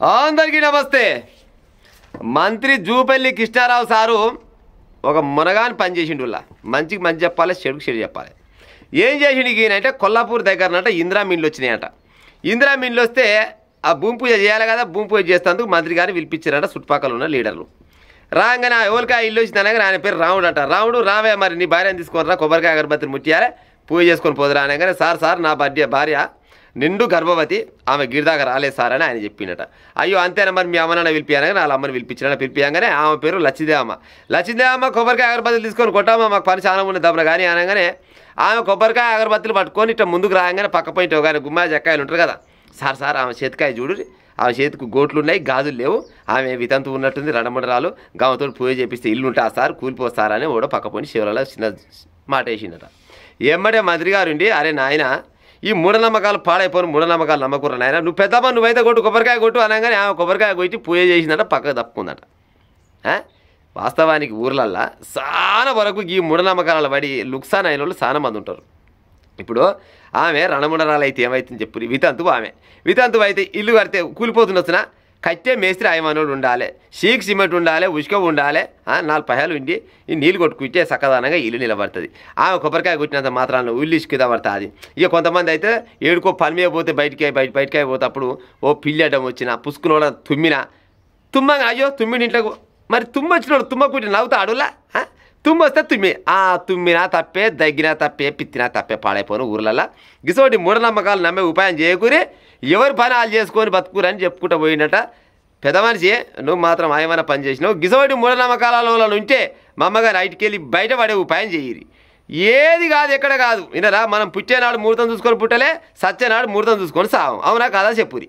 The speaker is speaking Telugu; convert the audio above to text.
అందరికీ నమస్తే. మంత్రి జూపల్లి కృష్ణారావు సారు ఒక మునగాని పని చేసిండుల్లా. మంచికి మంచి చెప్పాలి, చెడుకు చెడు చెప్పాలి. ఏం చేసిండు ఈయనంటే కొల్లాపూర్ దగ్గరనట ఇందిరా మిన్లు వచ్చినాయట. ఇందిరా మిన్లు వస్తే ఆ భూమి పూజ చేయాలి కదా, భూమి పూజ చేస్తేందుకు మంత్రి గారిని పిలిపించారట చుట్టుపక్కల ఉన్న లీడర్లు. రాగానే ఎవరికాయ ఇల్లు వచ్చిందనగా ఆయన పేరు రాముడు అంట. రాముడు రావే మరి నీ భార్యను తీసుకొని రా, కొబ్బరికాయ అగరబత్తిని ముట్టియాలి, పూజ చేసుకొని పోదురా అనగానే సార్ నా భార్య నిండు గర్భవతి, ఆమె గిరిదాకా రాలేదు సార్ అని ఆయన చెప్పినట. అయ్యో అంతేనా మరి మీ అమ్మనాన్న పిలిపియానగా వాళ్ళ అమ్మని పిలిపించగానే ఆమె పేరు లచ్చిదేవమ్మ కొబ్బరికాయ అగరబత్తులు తీసుకొని కొట్టామా మాకు పని చాలా ఉన్న దబ్బన కానీ అనగానే ఆమె కొబ్బరికాయ అగరబత్తులు పట్టుకొని ఇట్లా ముందుకు రాగానే పక్క పోయింటే కానీ గుమ్మాయి చెక్కాయలు ఉంటారు కదా, సార్ ఆమె చేతికాయ చూడు, ఆమె చేతికి గోట్లు ఉన్నాయి, గాజులు లేవు, ఆమె వితంతు ఉన్నట్టుంది, రండమండరాలు గామతో పూజ చేపిస్తే ఇల్లు ఉంటా సార్ కూలిపోస్తారని ఓడో పక్క పోయి శివరాలో చిన్న మాట వేసిందట. ఏమ్మడే మంత్రి గారు ఉండి, అరే నాయన ఈ మూఢనమ్మకాలు పాడైపోయిన మూఢనమ్మకాలు నమ్మకూర నాయన, నువ్వు పెద్దమ్మ నువ్వైతే కొట్టు కొబ్బరికాయ కొట్టు అనగానే ఆమె కొబ్బరికాయ కొట్టి పూజ చేసిందట, పక్కకు తప్పుకుందట. వాస్తవానికి ఊర్లల్లో చాలా వరకు ఈ మూఢనమ్మకాల పడి లుక్సాన్ అయిన వాళ్ళు చాలా మంది ఉంటారు. ఇప్పుడు ఆమె రణముండరాలు అయితే ఏమవుతుంది చెప్పు, వితంతు అయితే ఇల్లు కడితే కూలిపోతుండొచ్చునా, కట్టే మేస్త్రి ఆయమనోడు ఉండాలి, షీక్ సిమెంట్ ఉండాలి, ఉసుక ఉండాలి, 4 పహాలు ఉండి ఈ నీళ్ళు కొట్టుకుంటే చక్కదనంగా ఇల్లు నిలబడుతుంది. ఆమె కొబ్బరికాయ కొట్టినంత మాత్రాన ఉల్లి ఇసుక పడుతుంది. ఇక కొంతమంది అయితే ఏడుకో పని మీద పోతే బయటికి పోతేప్పుడు ఓ పిల్లడం వచ్చిన పుసుకునోడ తుమ్మగా అయ్యో తుమ్మిడి ఇంట్లోకి మరి తుమ్మ వచ్చినోడు తుమ్మ కుట్టి నవ్వుతా అడులా, తుమ్మ వస్తే తుమ్మినా తప్పే, దగ్గినా తప్పే, పిత్తినా తప్పే, పాడైపోను ఊర్లల్లో. గిసోటి మూఢనమ్మకాలు నమ్మే ఉపాయం చేయకూరి ఎవరి పని వాళ్ళు చేసుకొని బతుకురని చెప్పుకుంటూ పోయినట. పెద్ద మనిషి నువ్వు మాత్రం ఆయమన్నా పని చేసినావు. గిసోటి మూఢనమ్మకాలలో ఉంటే మా అమ్మగారు బయటికి వెళ్ళి బయట పడే ఉపాయం చేయరు. ఏది కాదు ఎక్కడ కాదు వినరా, మనం పుట్టేనాడు ముహూర్తం చూసుకొని పుట్టలే, సచ్చేనాడు ముహూర్తం చూసుకొని సావం. అవునా కాదా చెప్పురి.